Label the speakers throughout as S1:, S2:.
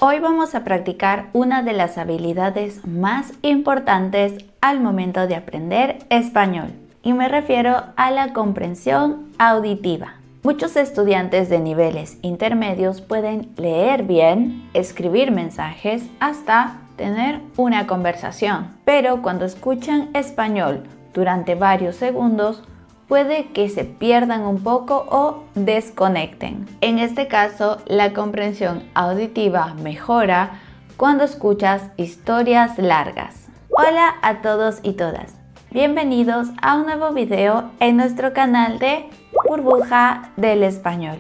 S1: Hoy vamos a practicar una de las habilidades más importantes al momento de aprender español, y me refiero a la comprensión auditiva. Muchos estudiantes de niveles intermedios pueden leer bien, escribir mensajes, hasta tener una conversación, pero cuando escuchan español durante varios segundos, puede que se pierdan un poco o desconecten. En este caso, la comprensión auditiva mejora cuando escuchas historias largas. Hola a todos y todas. Bienvenidos a un nuevo video en nuestro canal de Burbuja del Español.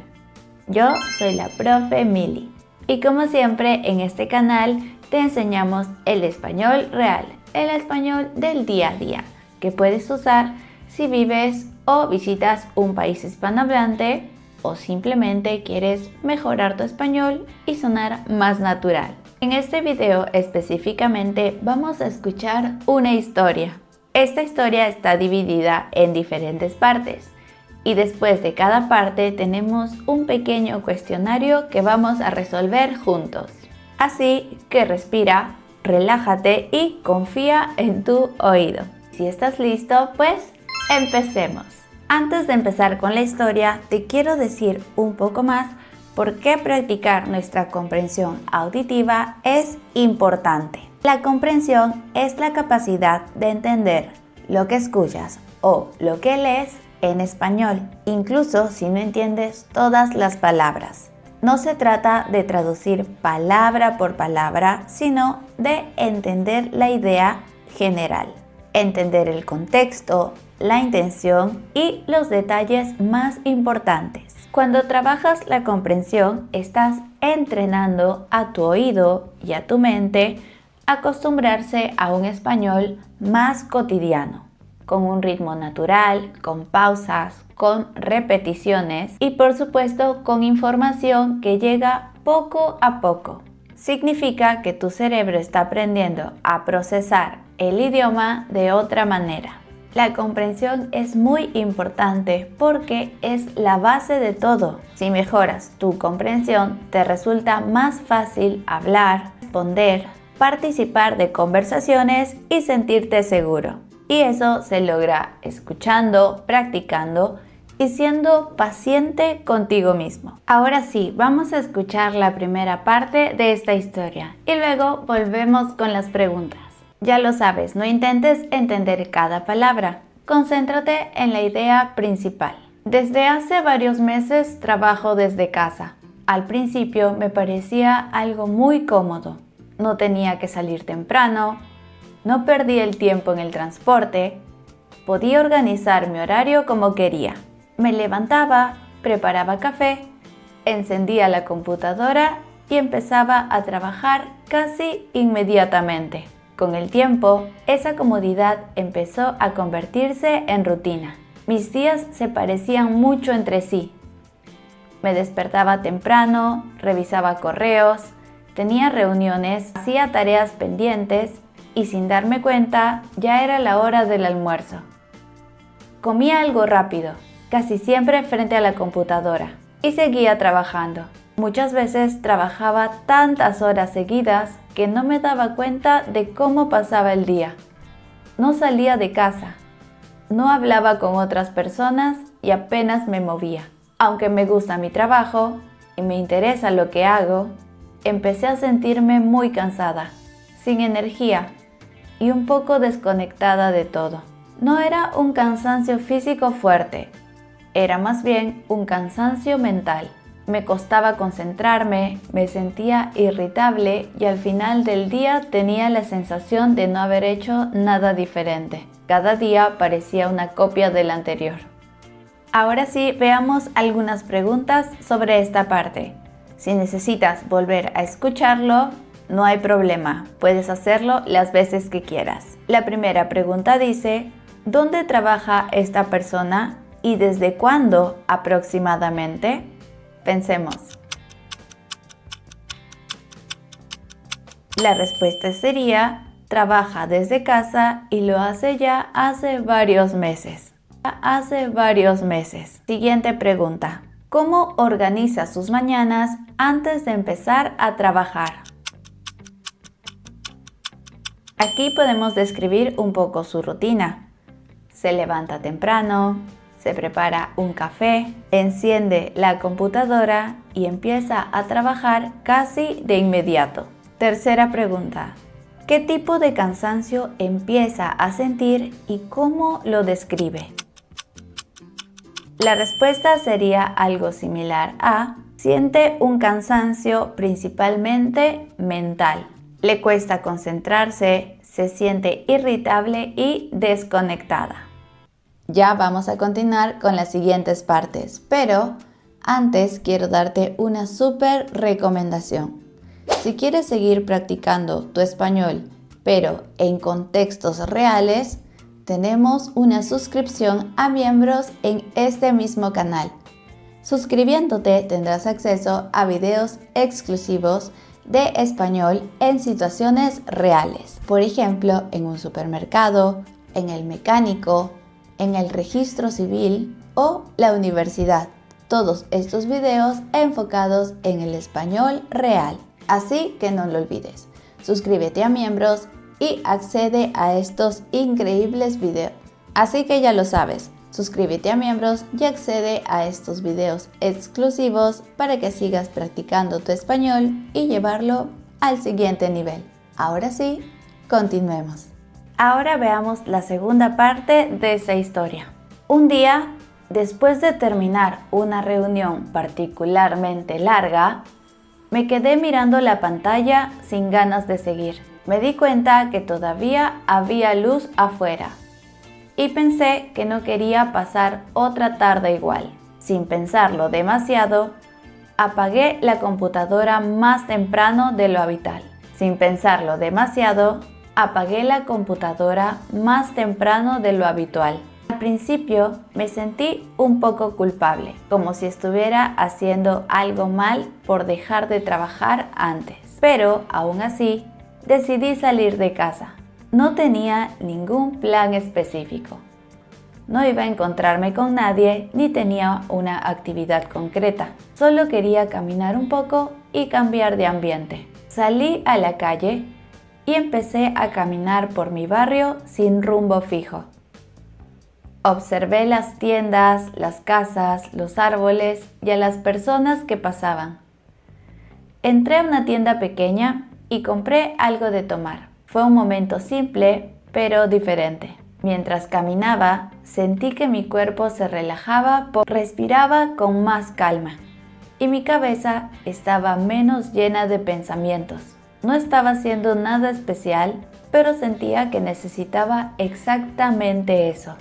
S1: Yo soy la profe Mili y como siempre en este canal te enseñamos el español real, el español del día a día, que puedes usar si vives o visitas un país hispanohablante o simplemente quieres mejorar tu español y sonar más natural. En este video específicamente vamos a escuchar una historia. Esta historia está dividida en diferentes partes y después de cada parte tenemos un pequeño cuestionario que vamos a resolver juntos. Así que respira, relájate y confía en tu oído. Si estás listo, pues empecemos. Antes de empezar con la historia, te quiero decir un poco más por qué practicar nuestra comprensión auditiva es importante. La comprensión es la capacidad de entender lo que escuchas o lo que lees en español, incluso si no entiendes todas las palabras. No se trata de traducir palabra por palabra, sino de entender la idea general, entender el contexto, la intención y los detalles más importantes. Cuando trabajas la comprensión, estás entrenando a tu oído y a tu mente a acostumbrarse a un español más cotidiano, con un ritmo natural, con pausas, con repeticiones y por supuesto con información que llega poco a poco. Significa que tu cerebro está aprendiendo a procesar el idioma de otra manera. La comprensión es muy importante porque es la base de todo. Si mejoras tu comprensión, te resulta más fácil hablar, responder, participar de conversaciones y sentirte seguro. Y eso se logra escuchando, practicando y siendo paciente contigo mismo. Ahora sí, vamos a escuchar la primera parte de esta historia y luego volvemos con las preguntas. Ya lo sabes, no intentes entender cada palabra. Concéntrate en la idea principal. Desde hace varios meses trabajo desde casa. Al principio me parecía algo muy cómodo. No tenía que salir temprano, no perdí el tiempo en el transporte, podía organizar mi horario como quería. Me levantaba, preparaba café, encendía la computadora y empezaba a trabajar casi inmediatamente. Con el tiempo, esa comodidad empezó a convertirse en rutina. Mis días se parecían mucho entre sí. Me despertaba temprano, revisaba correos, tenía reuniones, hacía tareas pendientes y sin darme cuenta ya era la hora del almuerzo. Comía algo rápido, casi siempre frente a la computadora, y seguía trabajando. Muchas veces trabajaba tantas horas seguidas que no me daba cuenta de cómo pasaba el día. No salía de casa, no hablaba con otras personas y apenas me movía. Aunque me gusta mi trabajo y me interesa lo que hago, empecé a sentirme muy cansada, sin energía y un poco desconectada de todo. No era un cansancio físico fuerte, era más bien un cansancio mental. Me costaba concentrarme, me sentía irritable y al final del día tenía la sensación de no haber hecho nada diferente. Cada día parecía una copia del anterior. Ahora sí, veamos algunas preguntas sobre esta parte. Si necesitas volver a escucharlo, no hay problema, puedes hacerlo las veces que quieras. La primera pregunta dice, ¿dónde trabaja esta persona y desde cuándo aproximadamente? Pensemos. La respuesta sería, trabaja desde casa y lo hace ya hace varios meses. Siguiente pregunta. ¿Cómo organiza sus mañanas antes de empezar a trabajar? Aquí podemos describir un poco su rutina. Se levanta temprano, se prepara un café, enciende la computadora y empieza a trabajar casi de inmediato. Tercera pregunta. ¿Qué tipo de cansancio empieza a sentir y cómo lo describe? La respuesta sería algo similar a: siente un cansancio principalmente mental. Le cuesta concentrarse, se siente irritable y desconectada. Ya vamos a continuar con las siguientes partes, pero antes quiero darte una súper recomendación. Si quieres seguir practicando tu español, pero en contextos reales, tenemos una suscripción a miembros en este mismo canal. Suscribiéndote tendrás acceso a videos exclusivos de español en situaciones reales. Por ejemplo, en un supermercado, en el mecánico, en el registro civil o la universidad. Todos estos videos enfocados en el español real. Así que no lo olvides. Suscríbete a miembros y accede a estos increíbles videos. Así que ya lo sabes. Suscríbete a miembros y accede a estos videos exclusivos para que sigas practicando tu español y llevarlo al siguiente nivel. Ahora sí, continuemos. Ahora veamos la segunda parte de esa historia. Un día, después de terminar una reunión particularmente larga, me quedé mirando la pantalla sin ganas de seguir. Me di cuenta que todavía había luz afuera y pensé que no quería pasar otra tarde igual. Sin pensarlo demasiado, apagué la computadora más temprano de lo habitual. Sin pensarlo demasiado, apagué la computadora más temprano de lo habitual. Al principio me sentí un poco culpable, como si estuviera haciendo algo mal por dejar de trabajar antes. Pero aún así, decidí salir de casa. No tenía ningún plan específico. No iba a encontrarme con nadie ni tenía una actividad concreta. Solo quería caminar un poco y cambiar de ambiente. Salí a la calle y empecé a caminar por mi barrio sin rumbo fijo. Observé las tiendas, las casas, los árboles y a las personas que pasaban. Entré a una tienda pequeña y compré algo de tomar. Fue un momento simple, pero diferente. Mientras caminaba, sentí que mi cuerpo se relajaba, respiraba con más calma y mi cabeza estaba menos llena de pensamientos. No estaba haciendo nada especial, pero sentía que necesitaba exactamente eso: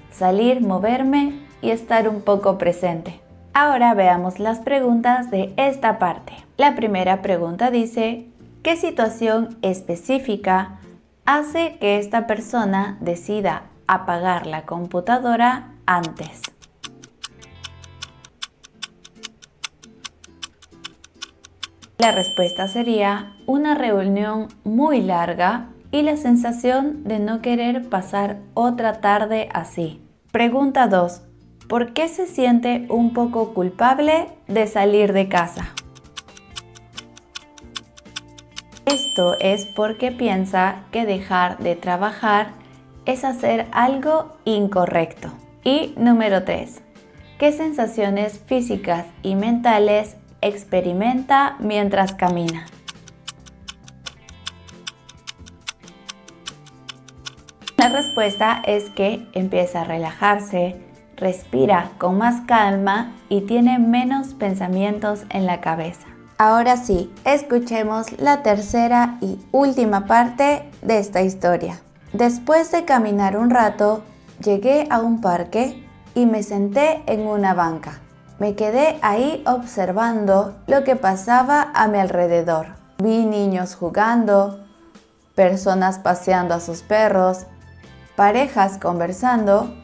S1: salir, moverme y estar un poco presente. Ahora veamos las preguntas de esta parte. La primera pregunta dice: ¿qué situación específica hace que esta persona decida apagar la computadora antes? La respuesta sería una reunión muy larga y la sensación de no querer pasar otra tarde así. Pregunta 2. ¿Por qué se siente un poco culpable de salir de casa? Esto es porque piensa que dejar de trabajar es hacer algo incorrecto. Y número 3. ¿Qué sensaciones físicas y mentales experimenta mientras camina? La respuesta es que empieza a relajarse, respira con más calma y tiene menos pensamientos en la cabeza. Ahora sí, escuchemos la tercera y última parte de esta historia. Después de caminar un rato, llegué a un parque y me senté en una banca. Me quedé ahí observando lo que pasaba a mi alrededor. Vi niños jugando, personas paseando a sus perros, parejas conversando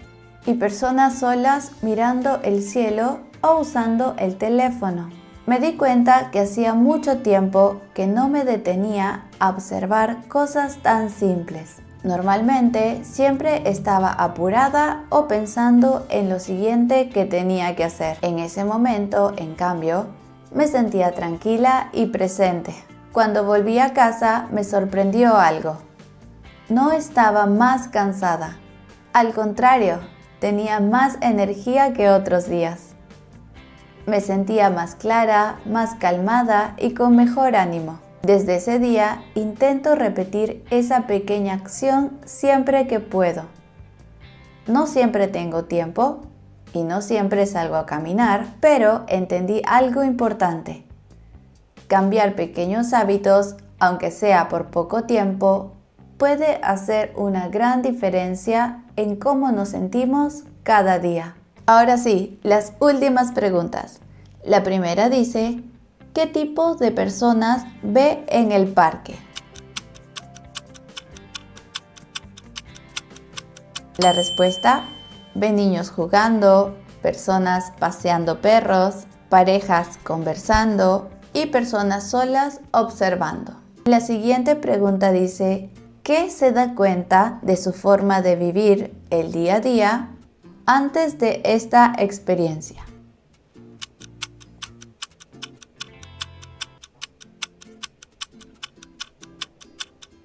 S1: y personas solas mirando el cielo o usando el teléfono. Me di cuenta que hacía mucho tiempo que no me detenía a observar cosas tan simples. Normalmente siempre estaba apurada o pensando en lo siguiente que tenía que hacer. En ese momento, en cambio, me sentía tranquila y presente. Cuando volví a casa me sorprendió algo. no estaba más cansada. Al contrario, tenía más energía que otros días. Me sentía más clara, más calmada y con mejor ánimo. Desde ese día intento repetir esa pequeña acción siempre que puedo. No siempre tengo tiempo y no siempre salgo a caminar, pero entendí algo importante. Cambiar pequeños hábitos, aunque sea por poco tiempo, puede hacer una gran diferencia en cómo nos sentimos cada día. Ahora sí, las últimas preguntas. La primera dice, ¿qué tipo de personas ve en el parque? La respuesta, ve niños jugando, personas paseando perros, parejas conversando y personas solas observando. La siguiente pregunta dice, ¿qué se da cuenta de su forma de vivir el día a día antes de esta experiencia?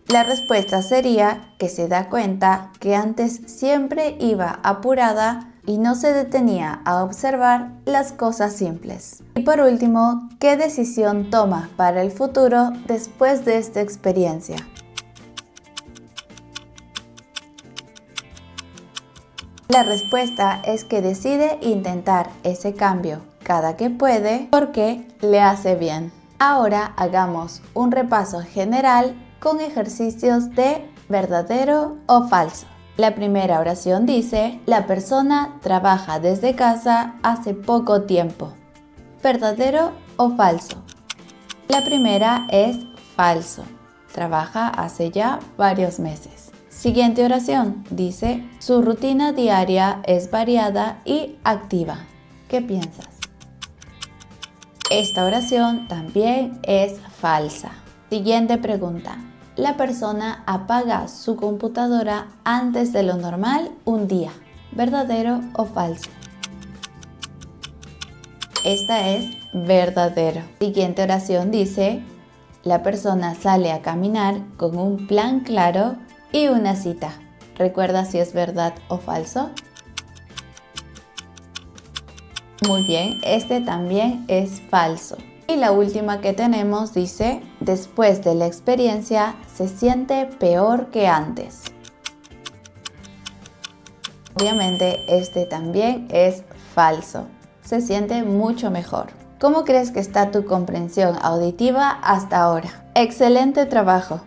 S1: La respuesta sería que se da cuenta que antes siempre iba apurada y no se detenía a observar las cosas simples. Y por último, ¿qué decisión toma para el futuro después de esta experiencia? La respuesta es que decide intentar ese cambio cada que puede porque le hace bien. Ahora hagamos un repaso general con ejercicios de verdadero o falso. La primera oración dice, la persona trabaja desde casa hace poco tiempo. ¿Verdadero o falso? La primera es falso. Trabaja hace ya varios meses. Siguiente oración dice, su rutina diaria es variada y activa. ¿Qué piensas? Esta oración también es falsa. Siguiente pregunta. La persona apaga su computadora antes de lo normal un día. ¿Verdadero o falso? Esta es verdadero. Siguiente oración dice, la persona sale a caminar con un plan claro y una cita. ¿Recuerda si es verdad o falso? Muy bien, este también es falso. Y la última que tenemos dice, después de la experiencia se siente peor que antes. Obviamente este también es falso. Se siente mucho mejor. ¿Cómo crees que está tu comprensión auditiva hasta ahora? ¡Excelente trabajo!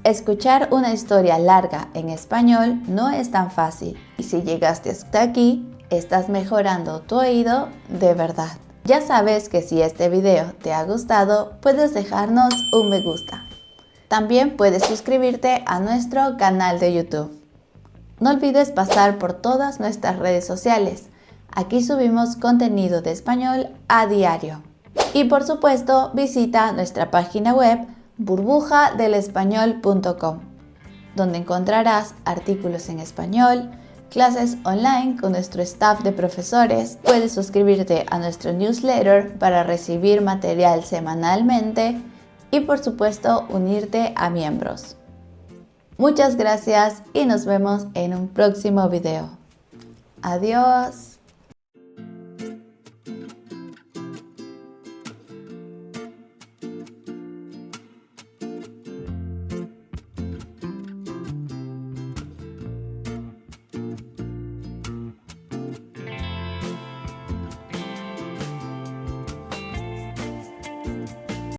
S1: Escuchar una historia larga en español no es tan fácil. Y si llegaste hasta aquí, estás mejorando tu oído de verdad. Ya sabes que si este video te ha gustado, puedes dejarnos un me gusta. También puedes suscribirte a nuestro canal de YouTube. No olvides pasar por todas nuestras redes sociales. Aquí subimos contenido de español a diario. Y por supuesto, visita nuestra página web burbujadelespañol.com, donde encontrarás artículos en español, clases online con nuestro staff de profesores. Puedes suscribirte a nuestro newsletter para recibir material semanalmente y por supuesto unirte a miembros. Muchas gracias y nos vemos en un próximo video. Adiós.